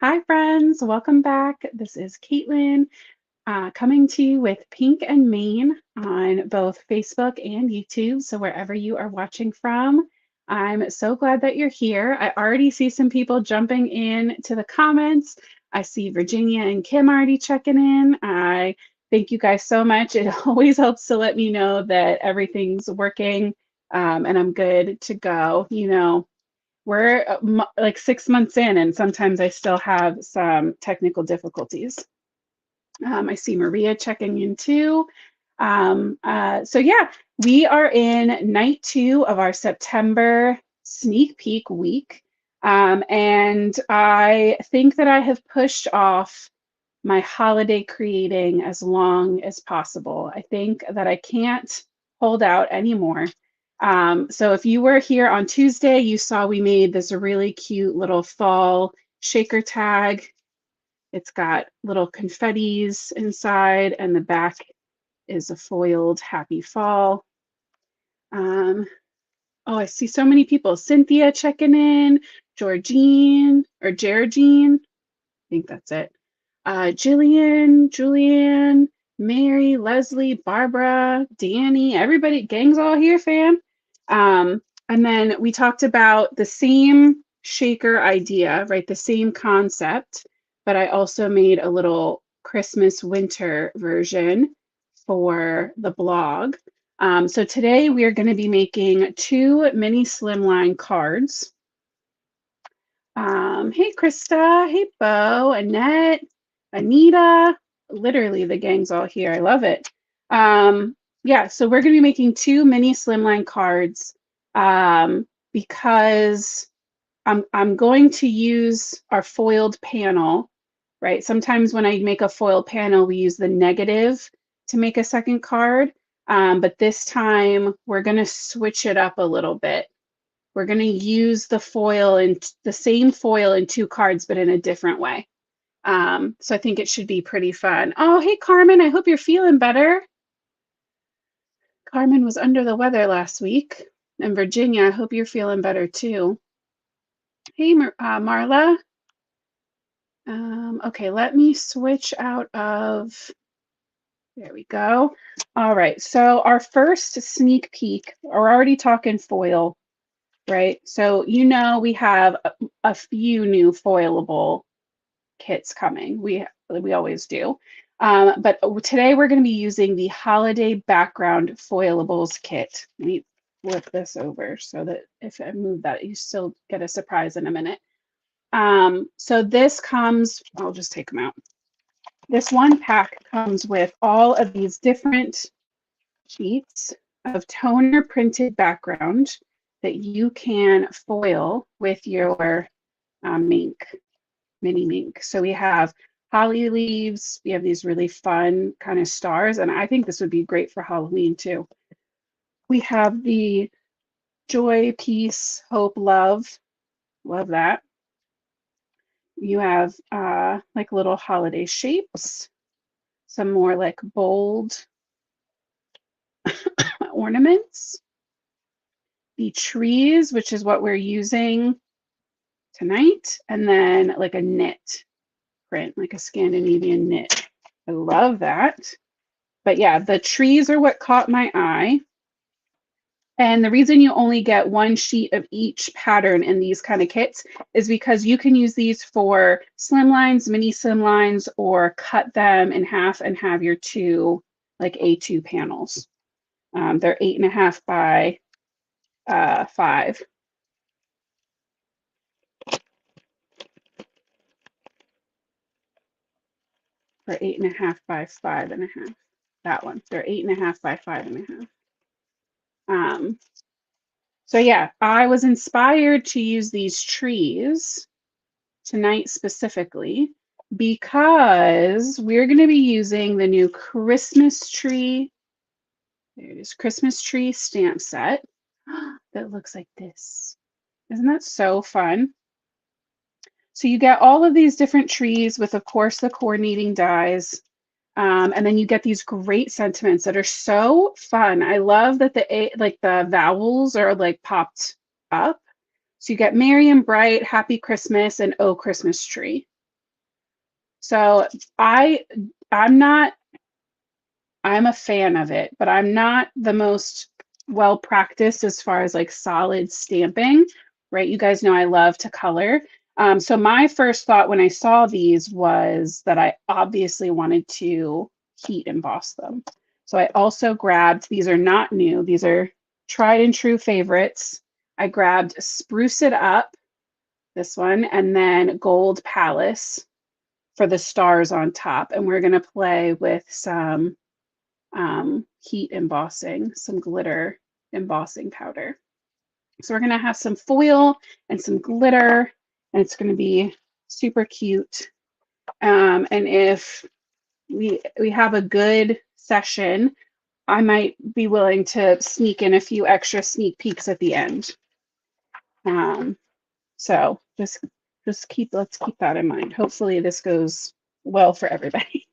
Hi, friends. Welcome back. This is Caitlin coming to you with Pink and Main on both Facebook and YouTube. So, wherever you are watching from, I'm so glad that you're here. I already see some people jumping in to the comments. I see Virginia and Kim already checking in. I thank you guys so much. It always helps to let me know that everything's working and I'm good to go. We're like 6 months in, and sometimes I still have some technical difficulties. I see Maria checking in too. So yeah, we are in night 2 of our September sneak peek week. And I think that I have pushed off my holiday creating as long as possible. I think that I can't hold out anymore. So if you were here on Tuesday, you saw we made this really cute little fall shaker tag. It's got little confettis inside, and the back is a foiled happy fall. Oh, I see so many people. Cynthia checking in, Georgine or Geraldine, I think that's it. Jillian, Julianne, Mary, Leslie, Barbara, Danny, everybody, gang's all here, fam. And then we talked about the same shaker idea, right? The same concept, but I also made a little Christmas winter version for the blog. So today we are going to be making 2 mini slimline cards. Hey, Krista. Hey, Bo, Annette, Anita. Literally, the gang's all here. I love it. Yeah, so we're going to be making 2 mini slimline cards because I'm going to use our foiled panel, right? Sometimes when I make a foiled panel, we use the negative to make a second card. But this time, we're going to switch it up a little bit. We're going to use the foil and the same foil in 2 cards, but in a different way. So I think it should be pretty fun. Oh, hey, Carmen, I hope you're feeling better. Carmen was under the weather last week. And Virginia, I hope you're feeling better too. Hey, Marla. Okay, let me switch out of, there we go. All right, so our first sneak peek, we're already talking foil, right? So we have a few new foilable kits coming. We always do. But today we're going to be using the Holiday Background Foilables kit. Let me flip this over so that if I move that, you still get a surprise in a minute. So this comes, I'll just take them out. This one pack comes with all of these different sheets of toner printed background that you can foil with your mini mink. So we have holly leaves. We have these really fun kind of stars, and I think this would be great for Halloween too. We have the joy, peace, hope, love. Love that. You have like little holiday shapes, some more like bold ornaments. The trees, which is what we're using tonight, and then like a knit print, like a Scandinavian knit. I love that. But yeah, the trees are what caught my eye. And the reason you only get 1 sheet of each pattern in these kind of kits is because you can use these for slimlines, mini slimlines, or cut them in half and have your 2 like A2 panels. They're 8.5 by 5. Or 8.5 by 5.5. That one. They're 8.5 by 5.5. So yeah, I was inspired to use these trees tonight specifically because we're going to be using the new Christmas tree. There it is, Christmas tree stamp set that looks like this. Isn't that so fun? So you get all of these different trees with, of course, the coordinating dies. And then you get these great sentiments that are so fun. I love that the vowels are like popped up. So you get Merry and Bright, Happy Christmas, and Oh Christmas Tree. So I'm not, I'm a fan of it, but I'm not the most well practiced as far as like solid stamping, right? You guys know I love to color. So my first thought when I saw these was that I obviously wanted to heat emboss them. So I also grabbed, these are not new, these are tried and true favorites. I grabbed Spruce It Up, this one, and then Gold Palace for the stars on top. And we're going to play with some heat embossing, some glitter embossing powder. So we're going to have some foil and some glitter, and it's going to be super cute. And if we have a good session, I might be willing to sneak in a few extra sneak peeks at the end. So let's keep that in mind. Hopefully this goes well for everybody.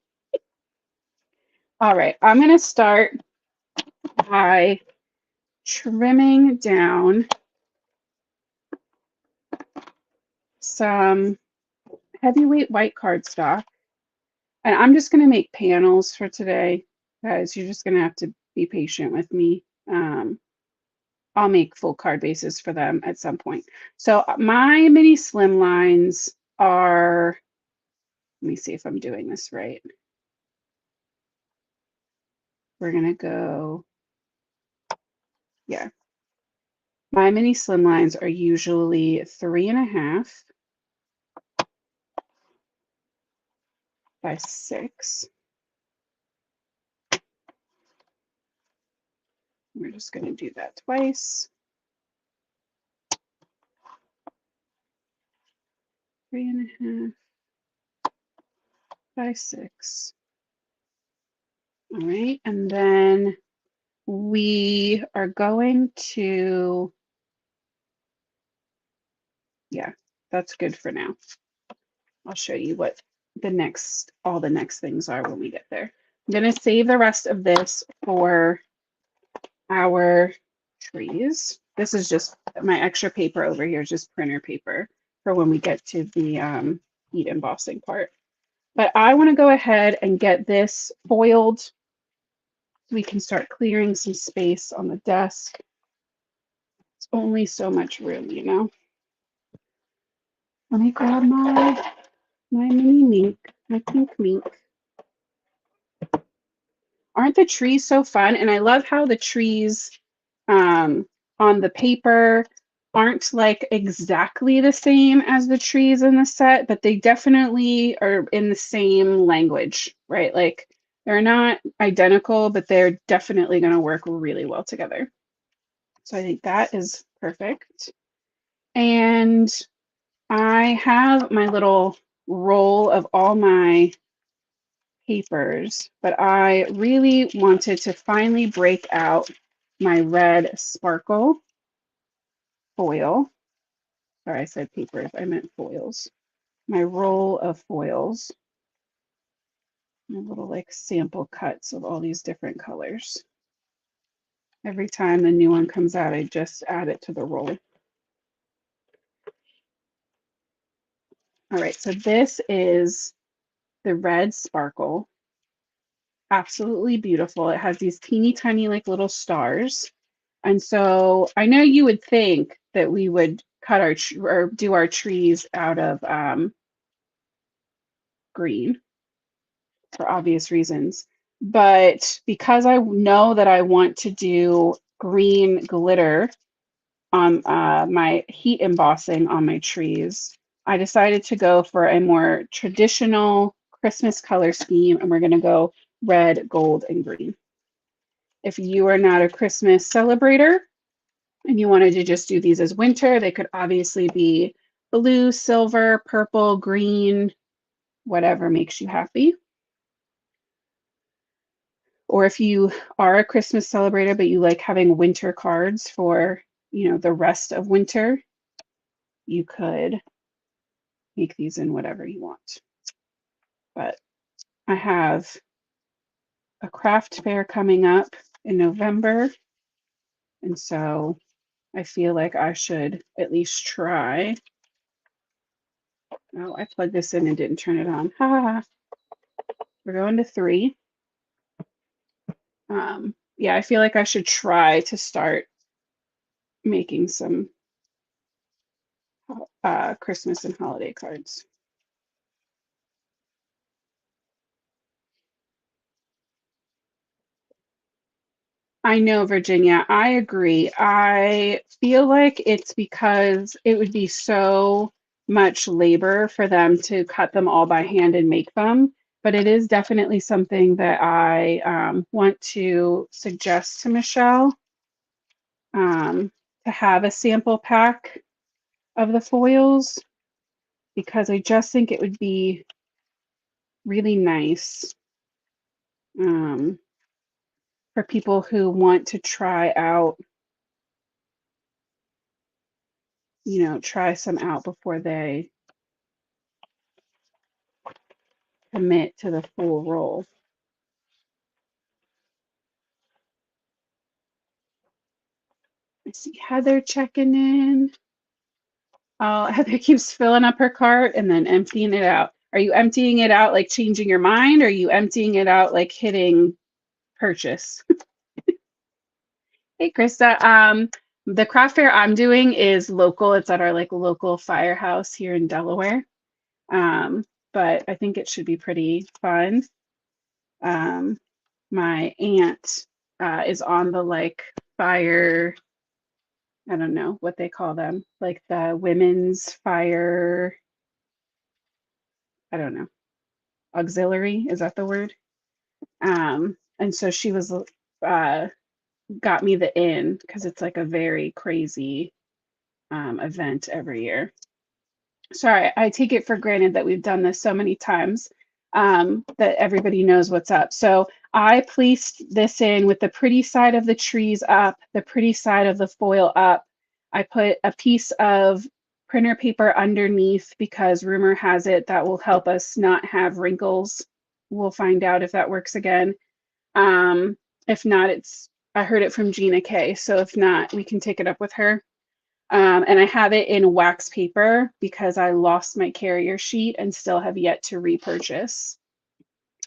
All right, I'm going to start by trimming down some heavyweight white cardstock. And I'm just going to make panels for today, guys. You're just going to have to be patient with me. I'll make full card bases for them at some point. So my mini slim lines are, let me see if I'm doing this right. We're going to go, yeah. My mini slim lines are usually 3.5 by 6. We're just going to do that twice. 3.5 by 6. All right, and then we are going to, yeah, that's good for now. I'll show you what all the next things are when we get there. I'm going to save the rest of this for our trees. This is just my extra paper over here, is just printer paper for when we get to the heat embossing part. But I want to go ahead and get this foiled so we can start clearing some space on the desk. It's only so much room, you know. Let me grab my mini mink, my pink mink. Aren't the trees so fun? And I love how the trees on the paper aren't like exactly the same as the trees in the set, but they definitely are in the same language, right? Like they're not identical, but they're definitely going to work really well together. So I think that is perfect. And I have my little roll of all my papers, but I really wanted to finally break out my red sparkle foil. Sorry, I said papers, I meant foils. My roll of foils. My little like sample cuts of all these different colors. Every time the new one comes out, I just add it to the roll. All right, so this is the red sparkle. Absolutely beautiful. It has these teeny tiny like little stars. And so I know you would think that we would cut our or do our trees out of green for obvious reasons. But because I know that I want to do green glitter on my heat embossing on my trees, I decided to go for a more traditional Christmas color scheme, and we're going to go red, gold, and green. If you are not a Christmas celebrator and you wanted to just do these as winter, they could obviously be blue, silver, purple, green, whatever makes you happy. Or if you are a Christmas celebrator, but you like having winter cards for, you know, the rest of winter, you could make these in whatever you want. But I have a craft fair coming up in November. And so I feel like I should at least try Oh, I plugged this in and didn't turn it on. Ha ha ha. We're going to 3. Yeah, I feel like I should try to start making some Christmas and holiday cards. I know, Virginia. I agree. I feel like it's because it would be so much labor for them to cut them all by hand and make them. But it is definitely something that I want to suggest to Michelle to have a sample pack of the foils because I just think it would be really nice um, for people who want to try out, try some out before they commit to the full roll. I see Heather checking in. Oh, Heather keeps filling up her cart and then emptying it out. Are you emptying it out like changing your mind, or are you emptying it out like hitting purchase? Hey, Krista. The craft fair I'm doing is local. It's at our like local firehouse here in Delaware. Um, but I think it should be pretty fun. Um, my aunt is on the like fire, I don't know what they call them, like the women's fire, I don't know, auxiliary, is that the word? And so she was got me the in because it's like a very crazy event every year. Sorry, I take it for granted that we've done this so many times that everybody knows what's up. So I placed this in with the pretty side of the trees up, the pretty side of the foil up. I put a piece of printer paper underneath because rumor has it that will help us not have wrinkles. We'll find out if that works again. If not, I heard it from Gina K. So if not, we can take it up with her. And I have it in wax paper because I lost my carrier sheet and still have yet to repurchase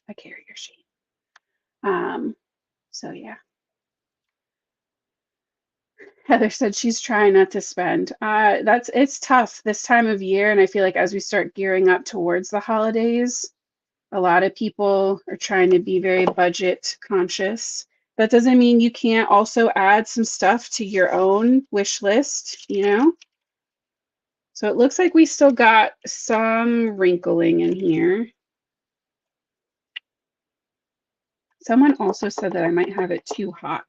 a carrier sheet. So yeah. Heather said she's trying not to spend. It's tough this time of year, and I feel like as we start gearing up towards the holidays, a lot of people are trying to be very budget conscious. That doesn't mean you can't also add some stuff to your own wish list. So it looks like we still got some wrinkling in here. Someone also said that I might have it too hot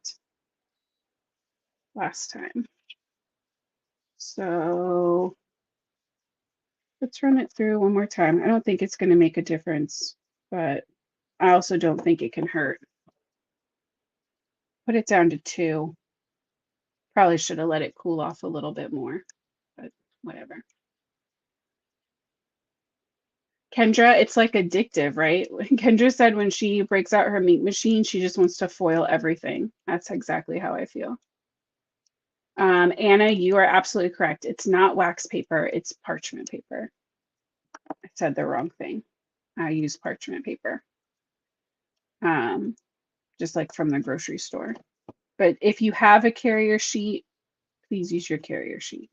last time. So let's run it through one more time. I don't think it's going to make a difference, but I also don't think it can hurt. Put it down to 2. Probably should have let it cool off a little bit more, but whatever. Kendra, it's like addictive, right? Kendra said when she breaks out her meat machine, she just wants to foil everything. That's exactly how I feel. Anna, you are absolutely correct. It's not wax paper, it's parchment paper. I said the wrong thing. I use parchment paper, um, just like from the grocery store. But if you have a carrier sheet, please use your carrier sheet.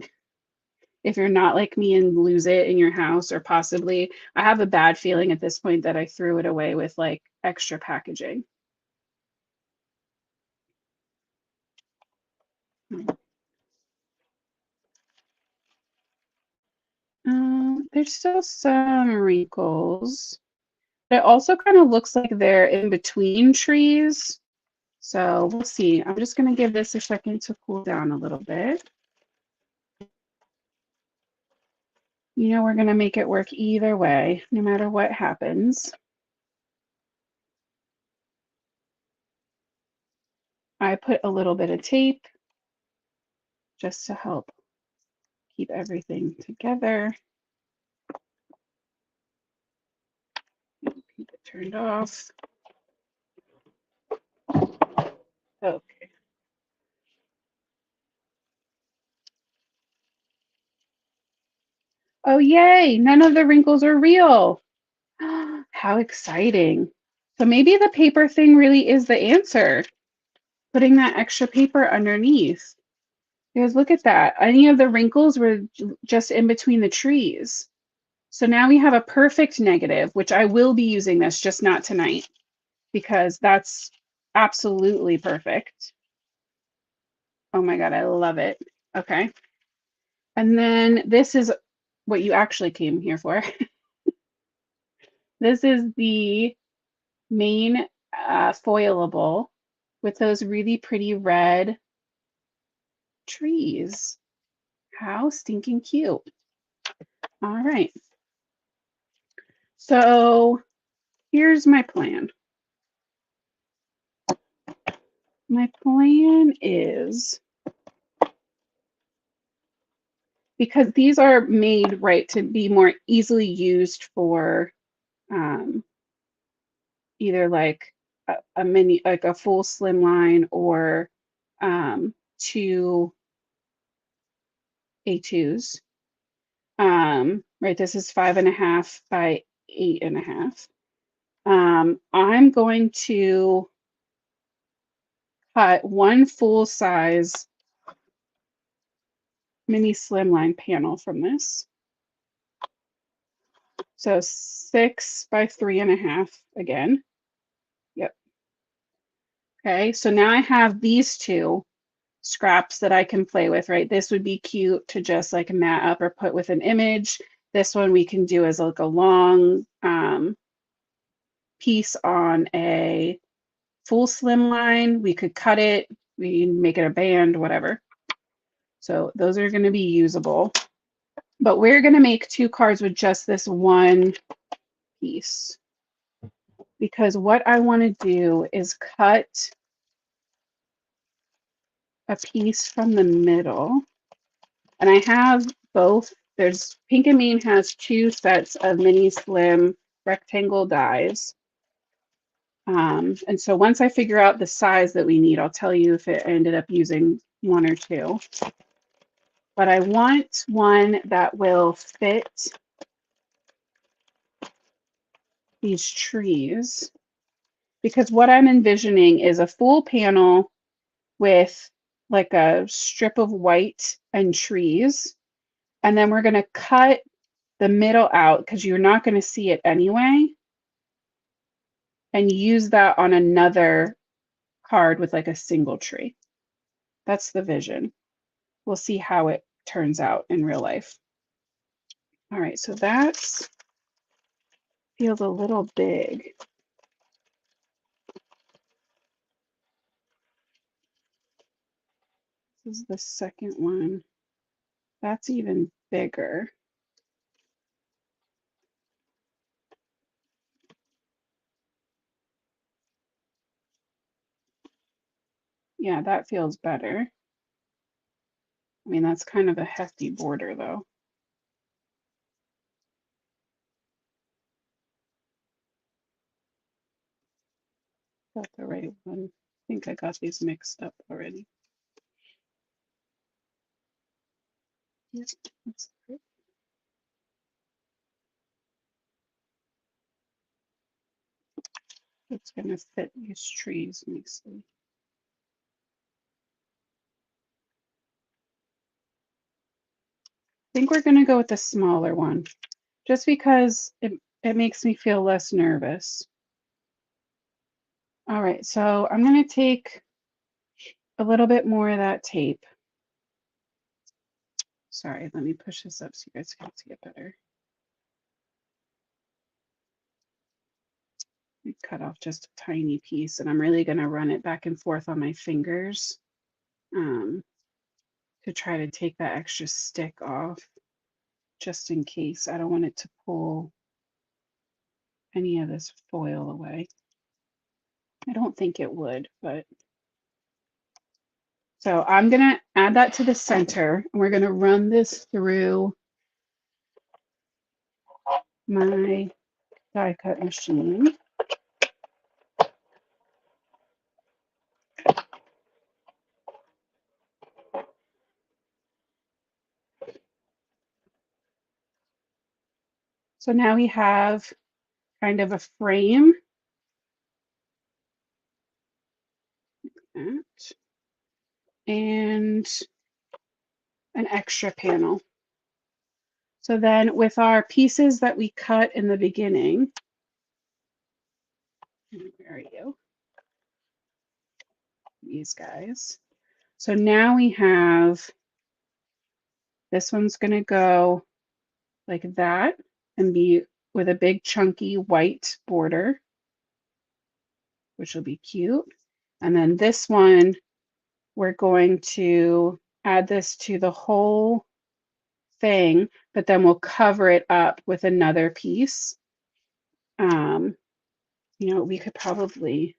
If you're not like me and lose it in your house, or possibly, I have a bad feeling at this point that I threw it away with like extra packaging. There's still some wrinkles. It also kind of looks like they're in between trees. So we'll see. I'm just going to give this a second to cool down a little bit. We're going to make it work either way, no matter what happens. I put a little bit of tape just to help keep everything together. Keep it turned off. Okay. Oh, yay! None of the wrinkles are real. How exciting. So maybe the paper thing really is the answer. Putting that extra paper underneath. Because look at that. Any of the wrinkles were just in between the trees. So now we have a perfect negative, which I will be using this, just not tonight, because that's absolutely perfect. Oh my God, I love it. Okay. And then this is what you actually came here for. This is the main foilable with those really pretty red trees. How stinking cute. All right. So here's my plan. My plan is, because these are made right to be more easily used for um, either like a mini, like a full slim line or two A2s. Right, this is 5.5 by 8.5. I'm going to cut one full size mini slimline panel from this. So 6 by 3.5 again. Yep. Okay, so now I have these two scraps that I can play with, right? This would be cute to just like mat up or put with an image. This one we can do as like a long piece on a full slim line. We could cut it, we can make it a band, whatever. So those are going to be usable. But we're going to make two cards with just this one piece. Because what I want to do is cut a piece from the middle. And I have both. There's Pink and Mean has two sets of mini slim rectangle dies. And so once I figure out the size that we need, I'll tell you if it ended up using one or two. But I want one that will fit these trees, because what I'm envisioning is a full panel with like a strip of white and trees. And then we're going to cut the middle out because you're not going to see it anyway, and use that on another card with like a single tree. That's the vision. We'll see how it turns out in real life. All right, so that feels a little big. This is the second one. That's even bigger. Yeah, that feels better. I mean, that's kind of a hefty border though. Got the right one. I think I got these mixed up already. Yep, that's great. It's going to fit these trees nicely. I think we're going to go with the smaller one, just because it makes me feel less nervous. All right, so I'm going to take a little bit more of that tape. Sorry, let me push this up so you guys can see it better. I cut off just a tiny piece, and I'm really going to run it back and forth on my fingers to try to take that extra stick off, just in case. I don't want it to pull any of this foil away. I don't think it would, but. So I'm going to add that to the center, and we're going to run this through my die cut machine. So now we have kind of a frame and an extra panel. So then with our pieces that we cut in the beginning, where are you? These guys. So now we have, this one's going to go like that and be with a big chunky white border, which will be cute. And then this one, we're going to add this to the whole thing, but then we'll cover it up with another piece. You know, we could probably,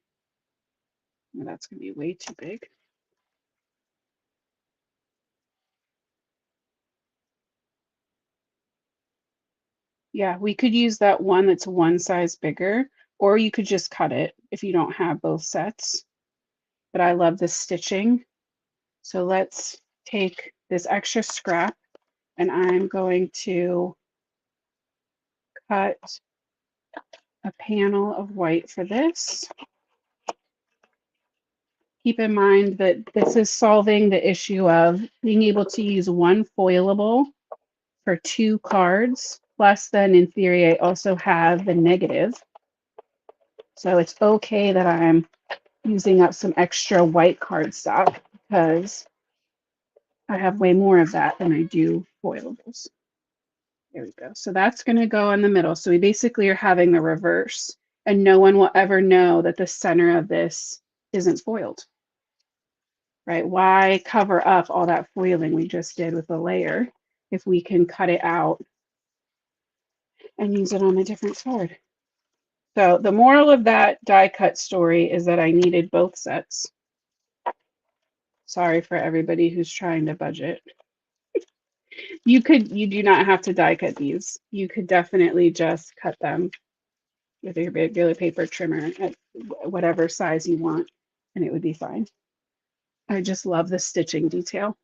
well, that's going to be way too big. Yeah, we could use that one that's one size bigger, or you could just cut it if you don't have both sets. But I love this stitching. So let's take this extra scrap and I'm going to cut a panel of white for this. Keep in mind that this is solving the issue of being able to use one foilable for 2 cards. Plus, then in theory, I also have the negative. So it's okay that I'm using up some extra white cardstock because I have way more of that than I do foilables. There we go. So that's going to go in the middle. So we basically are having the reverse, and no one will ever know that the center of this isn't foiled, right? Why cover up all that foiling we just did with the layer if we can cut it out and use it on a different card? So the moral of that die cut story is that I needed both sets. Sorry for everybody who's trying to budget. You do not have to die cut these. You could definitely just cut them with your regular paper trimmer at whatever size you want, and it would be fine. I just love the stitching detail.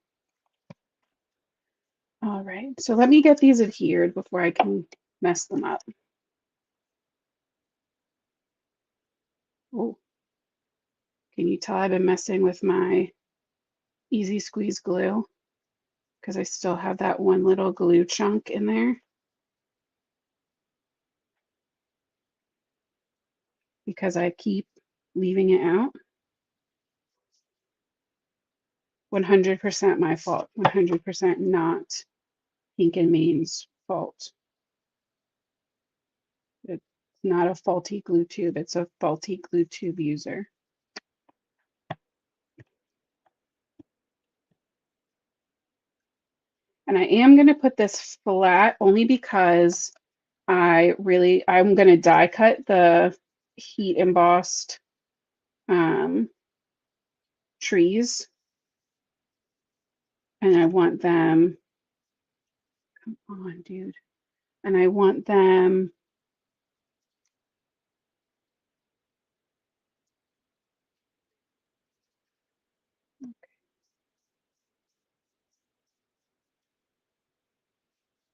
All right, so let me get these adhered before I can mess them up. Oh, can you tell I've been messing with my easy squeeze glue because I still have that one little glue chunk in there because I keep leaving it out. 100% my fault, 100% not Pink and Main's fault. It's not a faulty glue tube, it's a faulty glue tube user. And I am going to put this flat only because I'm going to die cut the heat embossed trees. And I want them, come on, dude. And I want them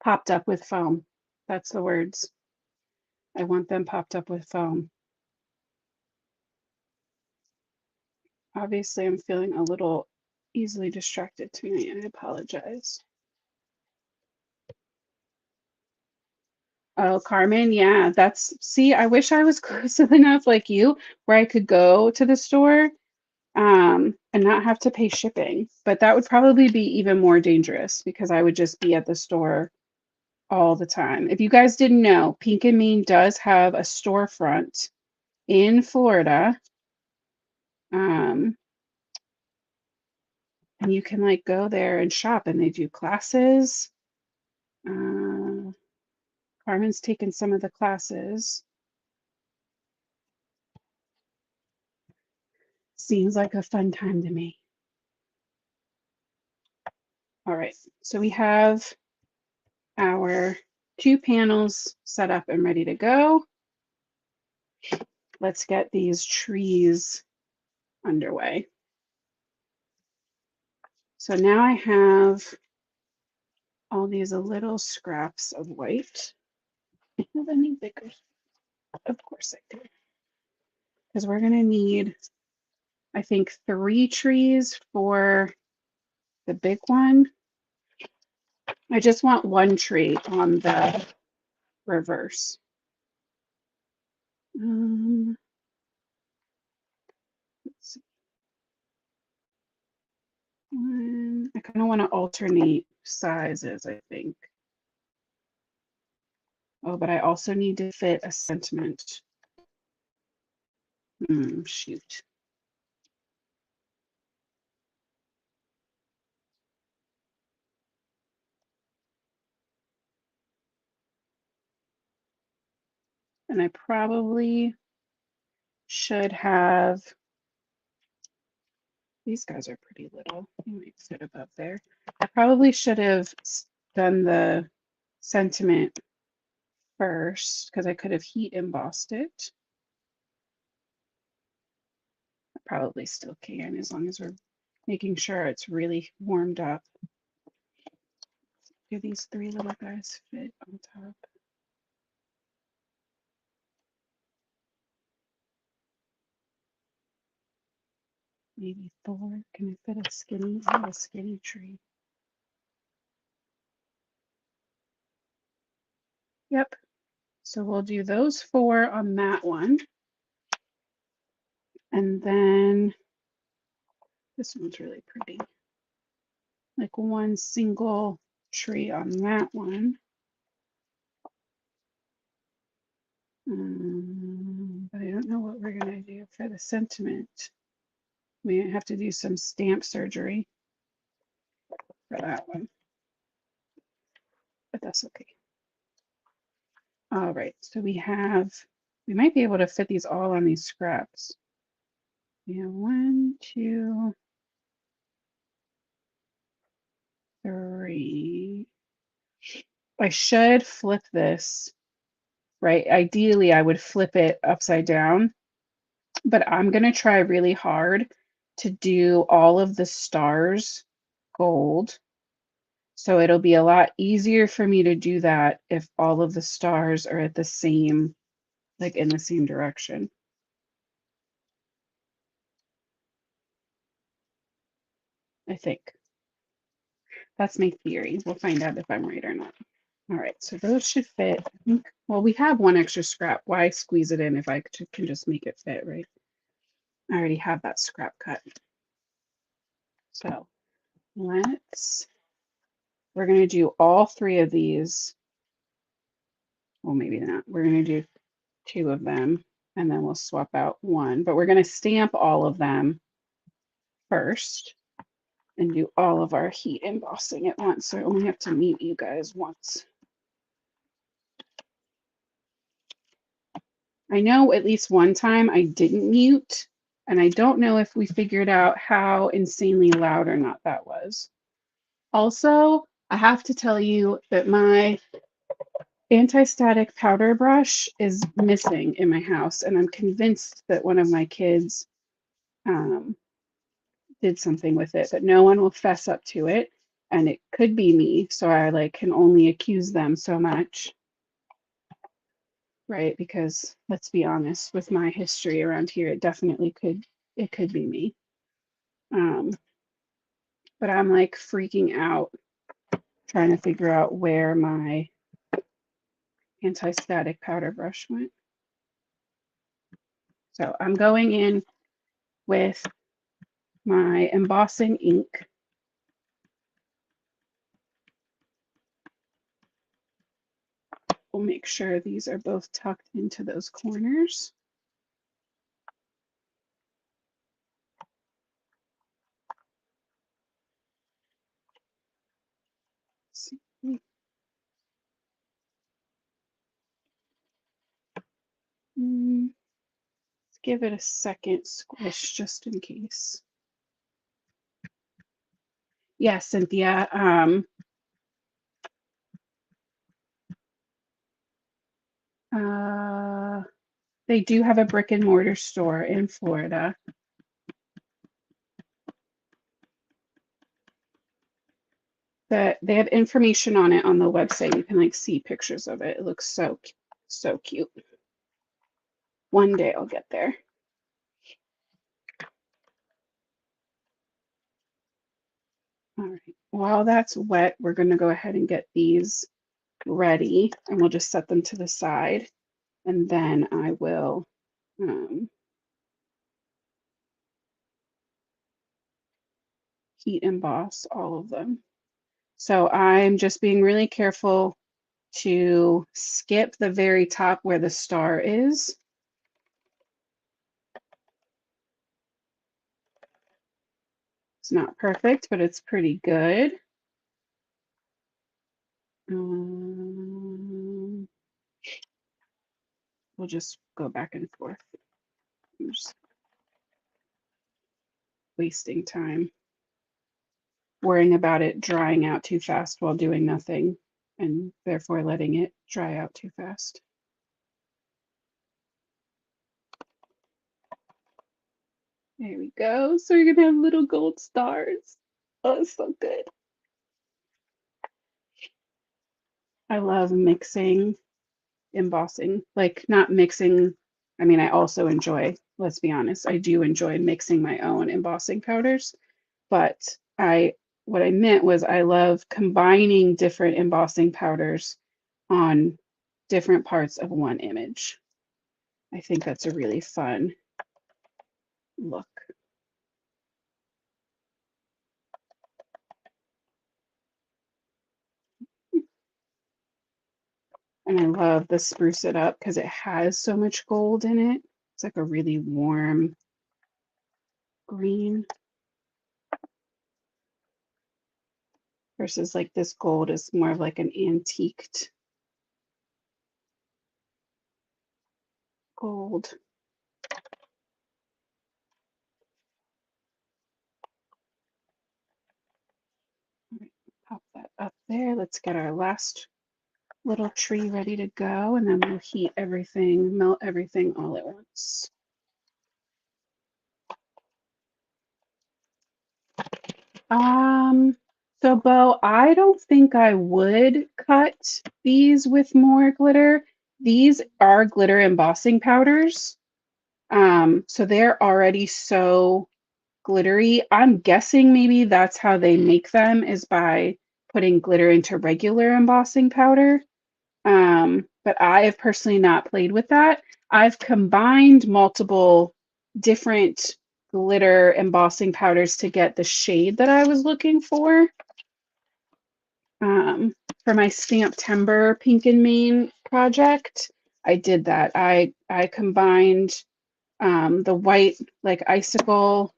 popped up with foam. That's the words. I want them popped up with foam. Obviously, I'm feeling a little easily distracted tonight. I apologize. Oh, Carmen, yeah, see, I wish I was close enough like you where I could go to the store and not have to pay shipping. But that would probably be even more dangerous because I would just be at the store all the time. If you guys didn't know, Pink and Mean does have a storefront in Florida. And you can like go there and shop and they do classes. Carmen's taken some of the classes. Seems like a fun time to me. All right, so we have our 2 panels set up and ready to go. Let's get these trees underway. So now I have all these little scraps of white. have any bigger? Of course I do. Because we're going to need, I think, 3 trees for the big one. I just want 1 tree on the reverse. Let's see. I kind of want to alternate sizes, I think. Oh, but I also need to fit a sentiment. Shoot. And I probably should have, these guys are pretty little. You might fit above there. I probably should have done the sentiment first because I could have heat embossed it. I probably still can as long as we're making sure it's really warmed up. Do these 3 little guys fit on top? Maybe 4. Can I fit a skinny? I have a skinny tree. Yep. So we'll do those 4 on that one. And then this one's really pretty. Like 1 single tree on that one. But I don't know what we're going to do for the sentiment. We have to do some stamp surgery for that one. But that's okay. All right, so we might be able to fit these all on these scraps. We have 1, 2, 3. I should flip this, right? Ideally, I would flip it upside down, but I'm going to try really hard to do all of the stars gold. So it'll be a lot easier for me to do that if all of the stars are at the same, like in the same direction. I think. That's my theory. We'll find out if I'm right or not. All right, so those should fit. I think, well, we have 1 extra scrap. Why squeeze it in if I can just make it fit, right? I already have that scrap cut. So we're going to do all 3 of these. Well, maybe not. We're going to do 2 of them and then we'll swap out 1, but we're going to stamp all of them first and do all of our heat embossing at once. So I only have to meet you guys once. I know at least one time I didn't mute, and I don't know if we figured out how insanely loud or not that was. Also, I have to tell you that my anti-static powder brush is missing in my house, and I'm convinced that one of my kids did something with it, but no one will fess up to it, and it could be me, so I can only accuse them so much. Right? Because let's be honest, with my history around here, it definitely could be me. But I'm like freaking out trying to figure out where my anti-static powder brush went. So I'm going in with my embossing ink. We'll make sure these are both tucked into those corners. Let's give it a second squish just in case. Yeah, Cynthia. They do have a brick and mortar store in Florida. They have information on it on the website. You can see pictures of it. It looks so So cute. One day I'll get there. All right, while that's wet, we're going to go ahead and get these ready, and we'll just set them to the side, and then I will heat emboss all of them. So I'm just being really careful to skip the very top where the star is. It's not perfect, but it's pretty good. We'll just go back and forth. I'm just wasting time worrying about it drying out too fast while doing nothing, and therefore letting it dry out too fast. There we go. So you're gonna have little gold stars. Oh, it's so good. I love mixing embossing, like not mixing. I mean, I also enjoy, let's be honest, I do enjoy mixing my own embossing powders, but what I meant was I love combining different embossing powders on different parts of one image. I think that's a really fun look. And I love the spruce it up because it has so much gold in it. It's like a really warm green versus like this gold is more of like an antiqued gold. Pop that up there. Let's get our last little tree ready to go, and then we'll heat everything, melt everything all at once. So Bo, I don't think I would cut these with more glitter. These are glitter embossing powders. So they're already so glittery. I'm guessing maybe that's how they make them is by putting glitter into regular embossing powder. But I have personally not played with that. I've combined multiple different glitter embossing powders to get the shade that I was looking for. For my Stamptember Pink and Main project, I did that. I combined the white like icicle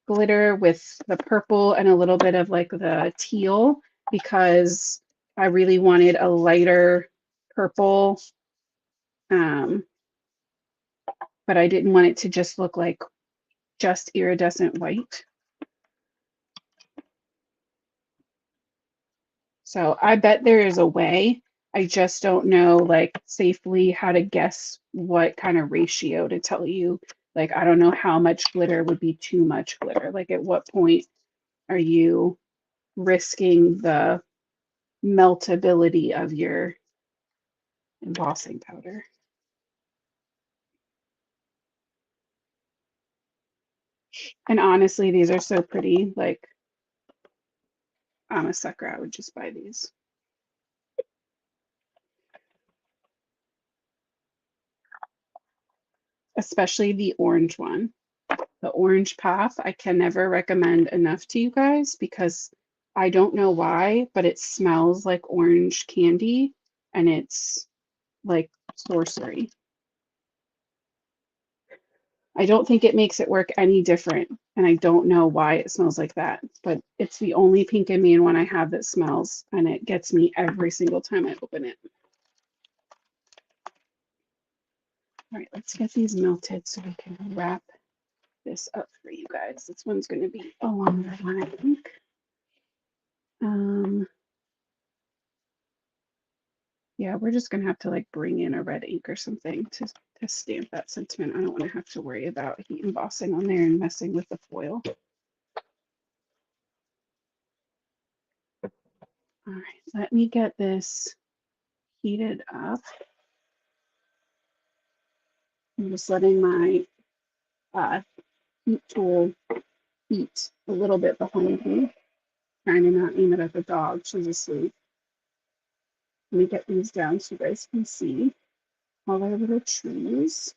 glitter with the purple and a little bit of like the teal because I really wanted a lighter purple, but I didn't want it to just look like just iridescent white. So I bet there is a way. I just don't know like safely how to guess what kind of ratio to tell you. Like, I don't know how much glitter would be too much glitter. Like, at what point are you risking the meltability of your embossing powder? And honestly, these are so pretty. Like, I'm a sucker. I would just buy these. Especially the orange one. The orange path, I can never recommend enough to you guys because I don't know why, but it smells like orange candy and it's like sorcery. I don't think it makes it work any different, and I don't know why it smells like that, but it's the only Pink and Mean one I have that smells, and it gets me every single time I open it. All right, let's get these melted so we can wrap this up for you guys. This one's going to be a longer one, I think. Yeah, we're just going to have to like bring in a red ink or something to stamp that sentiment. I don't want to have to worry about heat embossing on there and messing with the foil. All right, let me get this heated up. I'm just letting my heat tool heat a little bit behind me, trying to not aim it at the dog. She's asleep. Let me get these down so you guys can see all our little trees.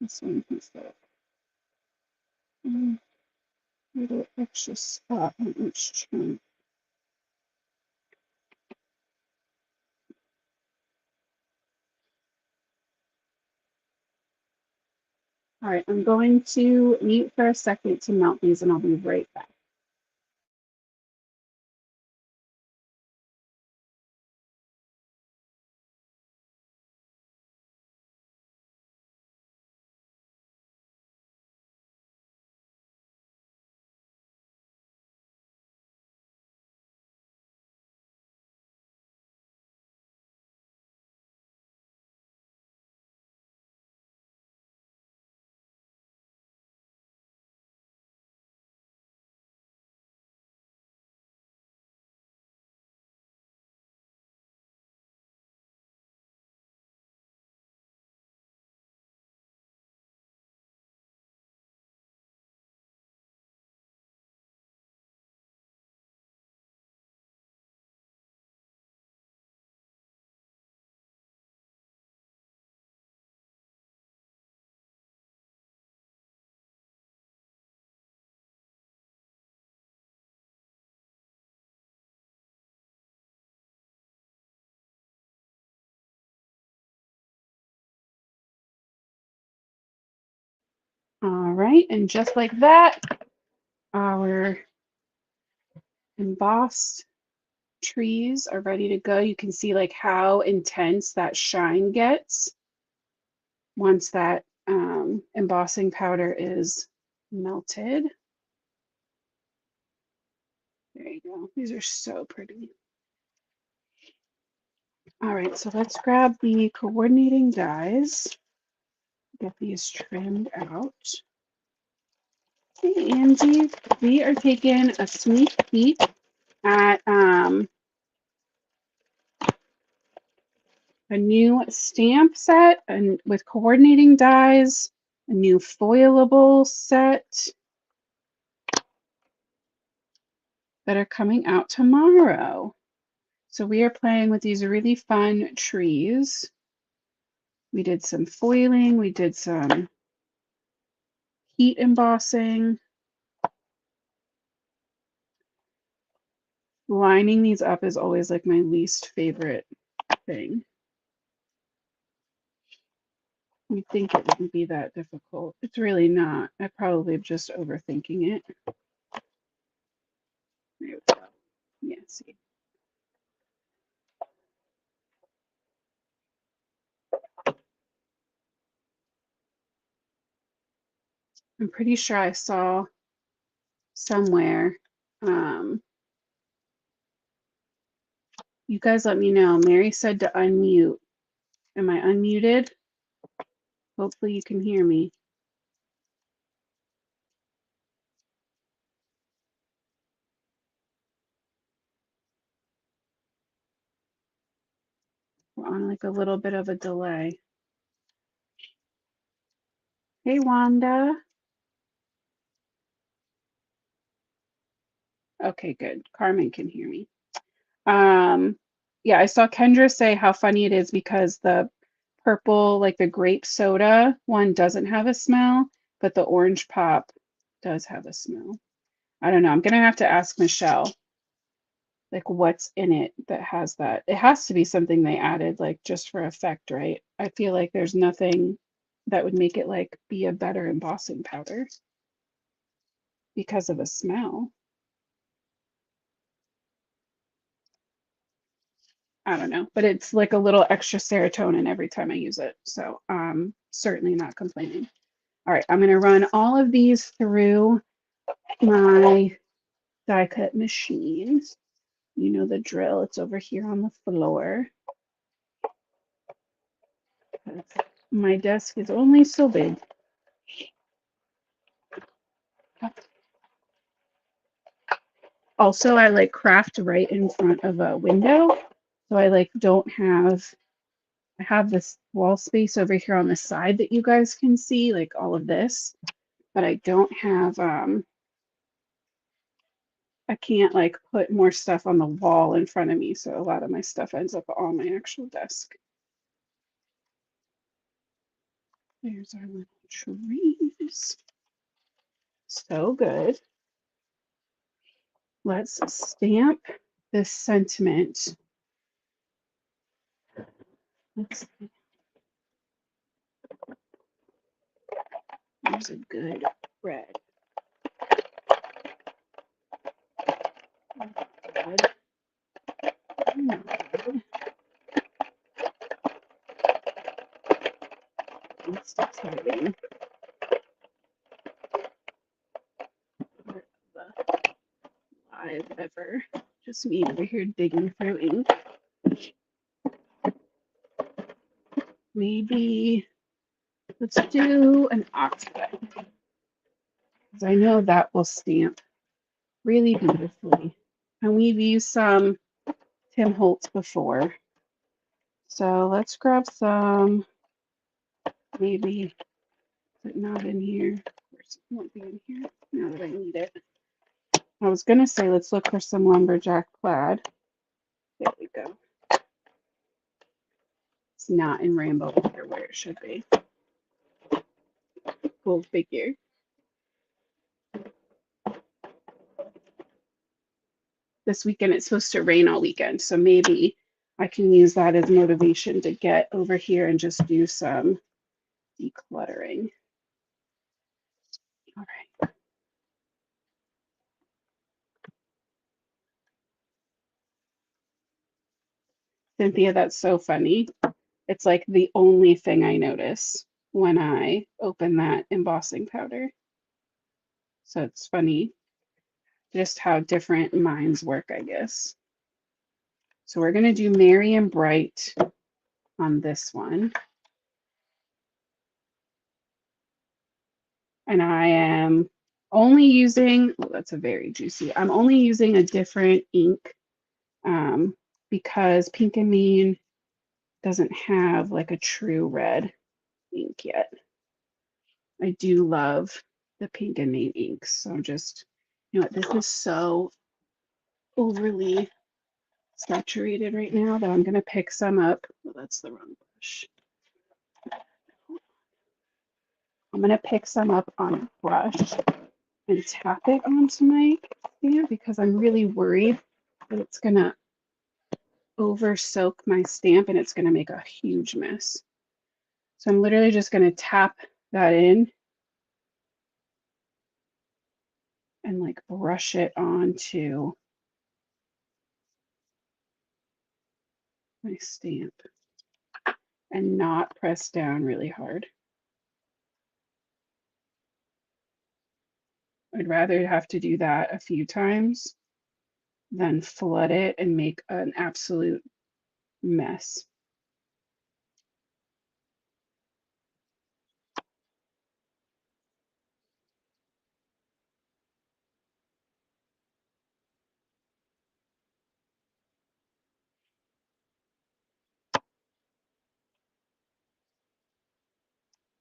This one has got a little extra spot on each tree. All right, I'm going to mute for a second to melt these and I'll be right back. All right, and just like that, our embossed trees are ready to go. You can see like how intense that shine gets once that embossing powder is melted. There you go. These are so pretty. All right, so let's grab the coordinating dies. Get these trimmed out. Hey, Angie, we are taking a sneak peek at a new stamp set and with coordinating dies, a new foilable set that are coming out tomorrow. So we are playing with these really fun trees. We did some foiling, we did some heat embossing. Lining these up is always like my least favorite thing. You think it wouldn't be that difficult. It's really not. I probably am just overthinking it. There we go. Yeah, see. I'm pretty sure I saw somewhere. You guys let me know. Mary said to unmute. Am I unmuted? Hopefully you can hear me. We're on like a little bit of a delay. Hey, Wanda. Okay, good. Carmen can hear me. Yeah, I saw Kendra say how funny it is because the purple, like the grape soda one doesn't have a smell, but the orange pop does have a smell. I don't know. I'm gonna have to ask Michelle, like what's in it that has that. It has to be something they added, like just for effect, right? I feel like there's nothing that would make it like be a better embossing powder because of the smell. I don't know, but it's like a little extra serotonin every time I use it. So I'm certainly not complaining. All right, I'm going to run all of these through my die cut machine. You know the drill. It's over here on the floor. My desk is only so big. Also, I like craft right in front of a window. So I like don't have, I have this wall space over here on the side that you guys can see, like all of this, but I don't have, I can't like put more stuff on the wall in front of me. So a lot of my stuff ends up on my actual desk. There's our little trees. So good. Let's stamp this sentiment. Let's, there's a good red. Good. Good. It's exciting. The live ever. Just me over here digging through ink. Maybe let's do an oxide, because I know that will stamp really beautifully. And we've used some Tim Holtz before. So let's grab some, maybe, but not in here. Of course, it won't be in here now that I need it. I was going to say, let's look for some lumberjack plaid. There we go. It's not in rainbow color where it should be. Go figure. This weekend it's supposed to rain all weekend, so maybe I can use that as motivation to get over here and just do some decluttering. All right. Cynthia, that's so funny. It's like the only thing I notice when I open that embossing powder. So it's funny just how different minds work, I guess. So we're going to do Merry and Bright on this one. And I am only using, oh, that's a very juicy. I'm only using a different ink because Pink and Mean doesn't have like a true red ink yet. I do love the Pink and Mean inks. So I'm just, you know what, this is so overly saturated right now that I'm going to pick some up. Oh, that's the wrong brush. I'm going to pick some up on a brush and tap it onto my stamp because I'm really worried that it's going to over soak my stamp and it's going to make a huge mess. So I'm literally just going to tap that in and like brush it onto my stamp and not press down really hard. I'd rather have to do that a few times than flood it and make an absolute mess.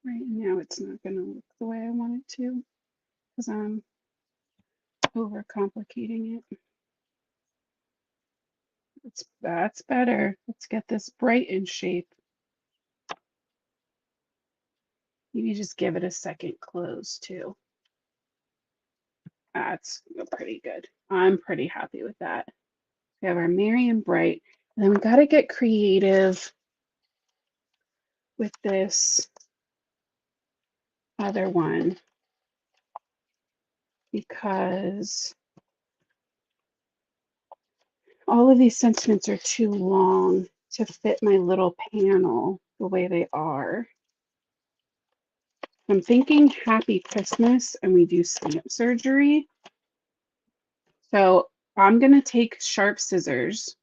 Right now it's not going to look the way I want it to because I'm overcomplicating it. That's better. Let's get this bright in shape. Maybe just give it a second close too. That's pretty good. I'm pretty happy with that. We have our Merry and Bright. And then we got to get creative with this other one because all of these sentiments are too long to fit my little panel the way they are. I'm thinking Happy Christmas and we do stamp surgery. So I'm going to take sharp scissors.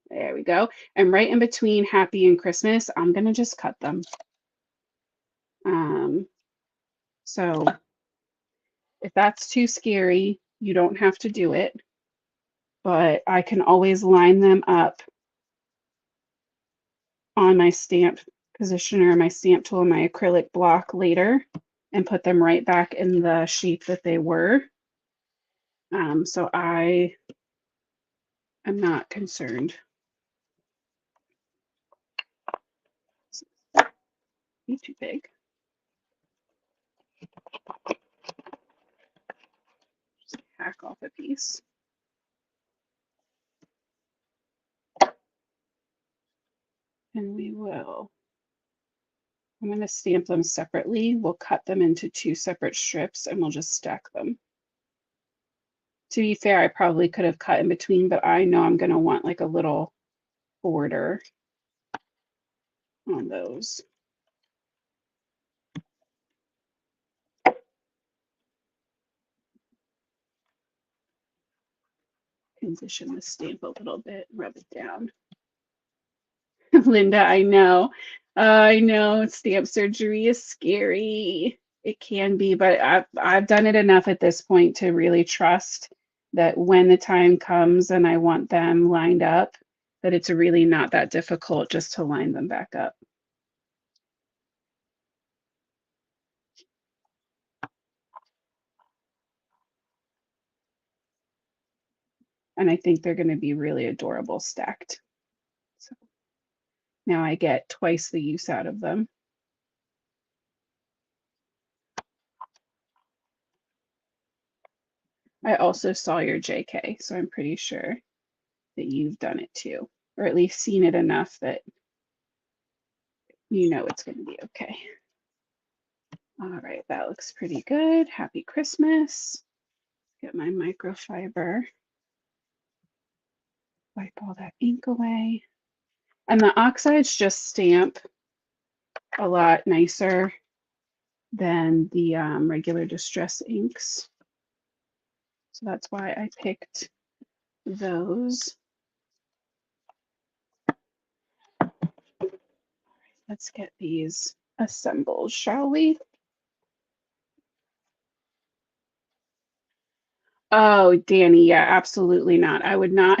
There we go. And right in between Happy and Christmas, I'm going to just cut them. So if that's too scary, you don't have to do it. but I can always line them up on my stamp positioner, my stamp tool, and my acrylic block later and put them right back in the shape that they were. So I am not concerned. Be too big. Just hack off a piece. And we will, I'm going to stamp them separately. We'll cut them into 2 separate strips and we'll just stack them. To be fair, I probably could have cut in between, but I know I'm going to want like a little border on those. Condition the stamp a little bit, rub it down. Linda, I know. I know stamp surgery is scary. It can be, but I've done it enough at this point to really trust that when the time comes and I want them lined up, that it's really not that difficult just to line them back up. And I think they're going to be really adorable stacked. So now I get twice the use out of them. I also saw your JK, so I'm pretty sure that you've done it too, or at least seen it enough that you know it's going to be okay. All right, that looks pretty good. Happy Christmas. Get my microfiber. Wipe all that ink away. And the oxides just stamp a lot nicer than the regular distress inks. So that's why I picked those. Let's get these assembled, shall we? Oh, Danny, yeah, absolutely not. I would not,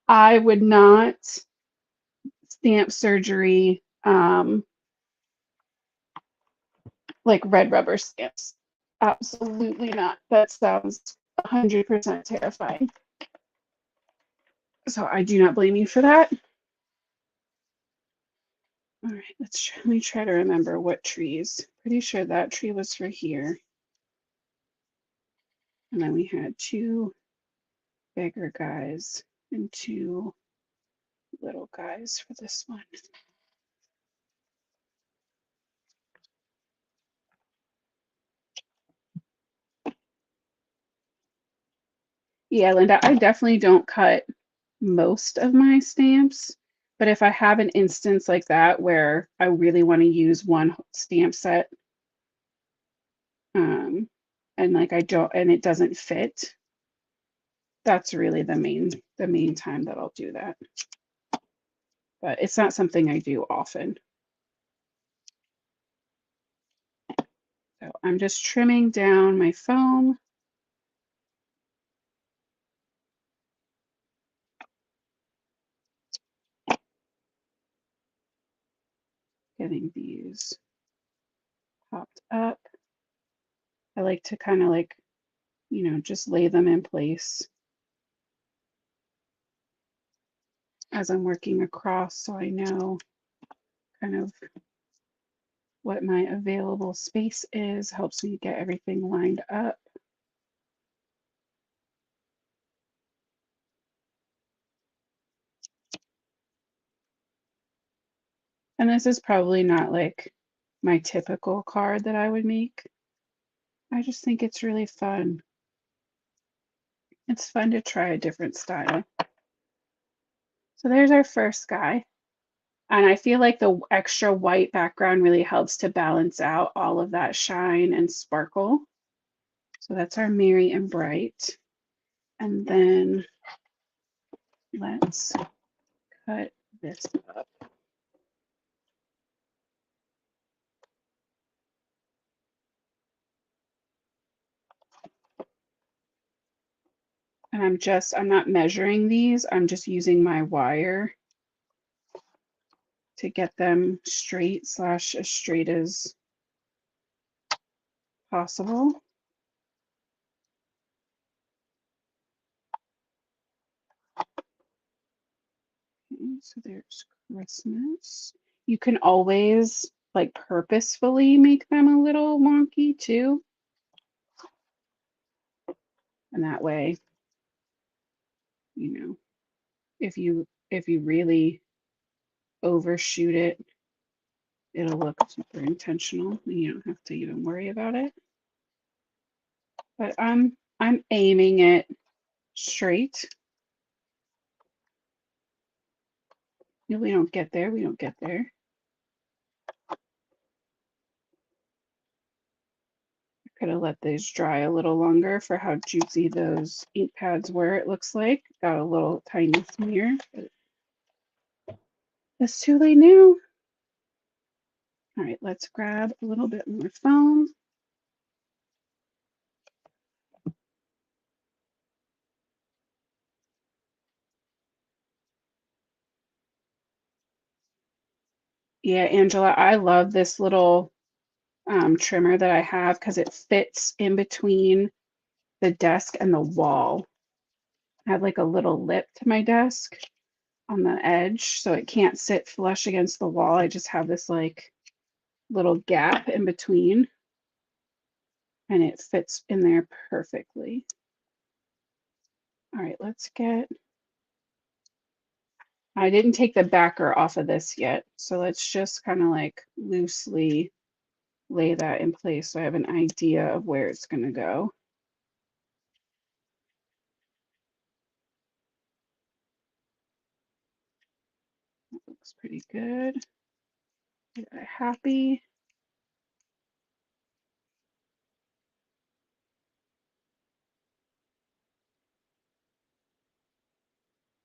I would not stamp surgery like red rubber stamps. Absolutely not. That sounds 100% terrifying. So I do not blame you for that. All right, let me try to remember what trees. Pretty sure that tree was for here. And then we had 2 bigger guys and 2 little guys for this one. Yeah, Linda, I definitely don't cut most of my stamps, but if I have an instance like that where I really want to use one stamp set, and like I don't, and it doesn't fit, that's really the main time that I'll do that. But it's not something I do often. So I'm just trimming down my foam. Getting these popped up. I like to kind of like, you know, just lay them in place as I'm working across so I know kind of what my available space is, helps me get everything lined up. And this is probably not like my typical card that I would make. I just think it's really fun. It's fun to try a different style. So there's our first guy. And I feel like the extra white background really helps to balance out all of that shine and sparkle. So that's our Merry and Bright. And then let's cut this up. And I'm not measuring these, I'm just using my wire to get them straight slash as straight as possible. Okay, so there's Christmas. You can always like purposefully make them a little wonky too. And that way, you know, if you really overshoot it, it'll look super intentional and you don't have to even worry about it. But I'm aiming it straight. If we don't get there, we don't get there. Could have let these dry a little longer for how juicy those ink pads were, it looks like. Got a little tiny smear, but it's too late now. All right, let's grab a little bit more foam. Yeah, Angela, I love this little trimmer that I have because it fits in between the desk and the wall. I have like a little lip to my desk on the edge, so it can't sit flush against the wall. I just have this like little gap in between, and it fits in there perfectly. All right, let's get, I didn't take the backer off of this yet, so let's just kind of like loosely lay that in place so I have an idea of where it's going to go. That looks pretty good. Get that happy.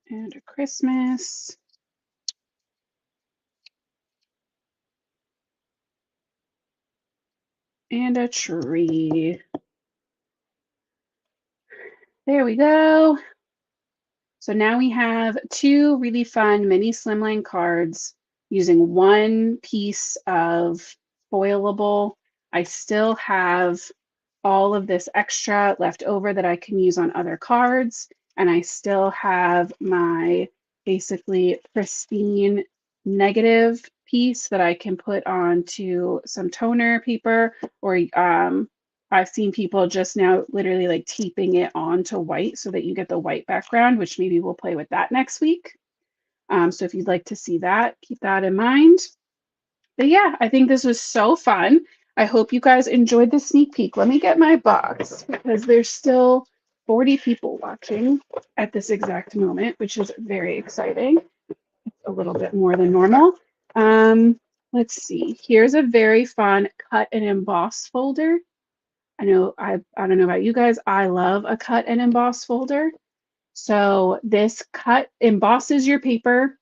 And a Christmas. And a tree. There we go. So now we have two really fun mini slimline cards using one piece of foilable. I still have all of this extra left over that I can use on other cards. And I still have my basically pristine negative piece that I can put onto some toner paper, or I've seen people just now literally like taping it onto white so that you get the white background, which maybe we'll play with that next week. So if you'd like to see that, keep that in mind. But yeah, I think this was so fun. I hope you guys enjoyed the sneak peek. Let me get my box because there's still 40 people watching at this exact moment, which is very exciting. A little bit more than normal. Let's see. Here's a very fun cut and emboss folder. I don't know about you guys. I love a cut and emboss folder. So this cut embosses your paper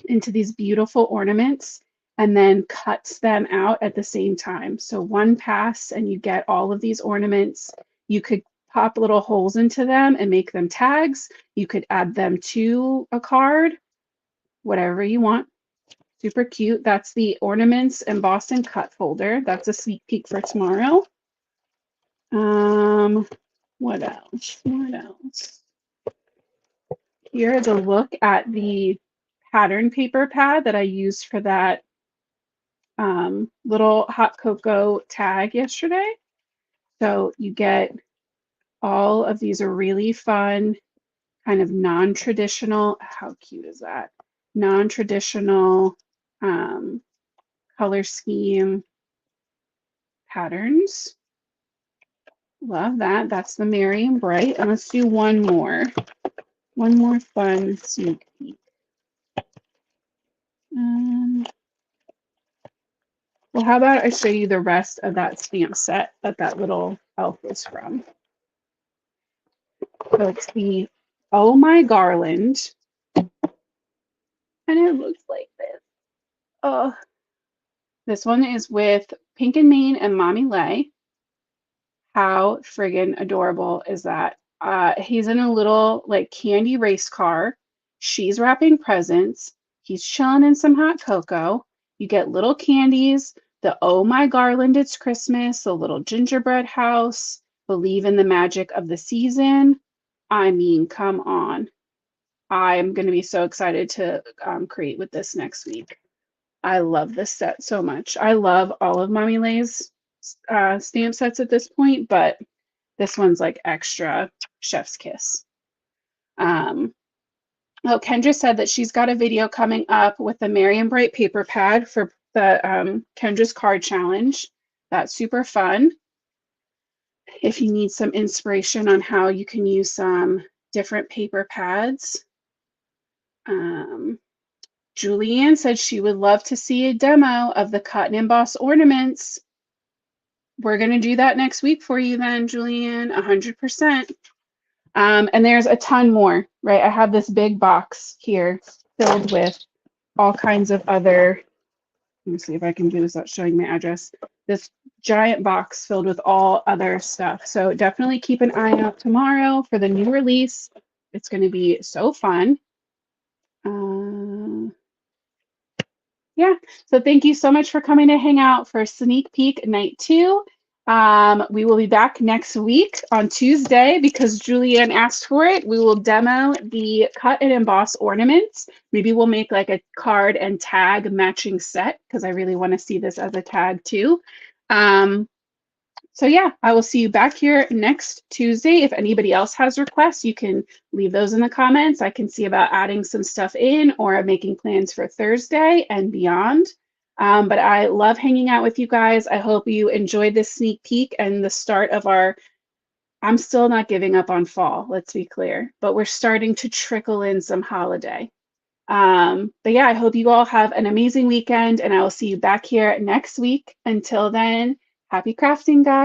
into these beautiful ornaments and then cuts them out at the same time. So one pass and you get all of these ornaments. You could pop little holes into them and make them tags. You could add them to a card, whatever you want. Super cute. That's the ornaments emboss and cut folder. That's a sneak peek for tomorrow. What else? What else? Here's a look at the pattern paper pad that I used for that little hot cocoa tag yesterday. So you get all of these are really fun, kind of non-traditional. How cute is that? Non-traditional color scheme patterns. Love that. That's the Merry and Bright. And let's do one more. One more fun sneak peek. Well, how about I show you the rest of that stamp set that that little elf is from. So it's the Oh My Garland. And it looks like this. Oh, this one is with Pink and Main and Mommy Lay. How friggin' adorable is that? He's in a little like candy race car. She's wrapping presents. He's chilling in some hot cocoa. You get little candies, the Oh My Garland, It's Christmas, the little gingerbread house, believe in the magic of the season. I mean, come on. I'm going to be so excited to create with this next week. I love this set so much. I love all of Mommy Lay's stamp sets at this point, but this one's like extra chef's kiss. Oh, Kendra said that she's got a video coming up with the Merry and Bright paper pad for the Kendra's card challenge. That's super fun. If you need some inspiration on how you can use some different paper pads. Julianne said she would love to see a demo of the cut and emboss ornaments. We're going to do that next week for you then, Julianne, 100%. And there's a ton more, right? I have this big box here filled with all kinds of other, let me see if I can do this without showing my address. This giant box filled with all other stuff. So definitely keep an eye out tomorrow for the new release. It's going to be so fun. Yeah, so thank you so much for coming to hang out for sneak peek night 2. We will be back next week on Tuesday because Julianne asked for it. We will demo the cut and emboss ornaments. Maybe we'll make like a card and tag matching set because I really want to see this as a tag too. So yeah, I will see you back here next Tuesday. If anybody else has requests, you can leave those in the comments. I can see about adding some stuff in or making plans for Thursday and beyond. But I love hanging out with you guys. I hope you enjoyed this sneak peek and the start of our, I'm still not giving up on fall, let's be clear, but we're starting to trickle in some holiday. But yeah, I hope you all have an amazing weekend and I will see you back here next week. Until then, happy crafting, guys.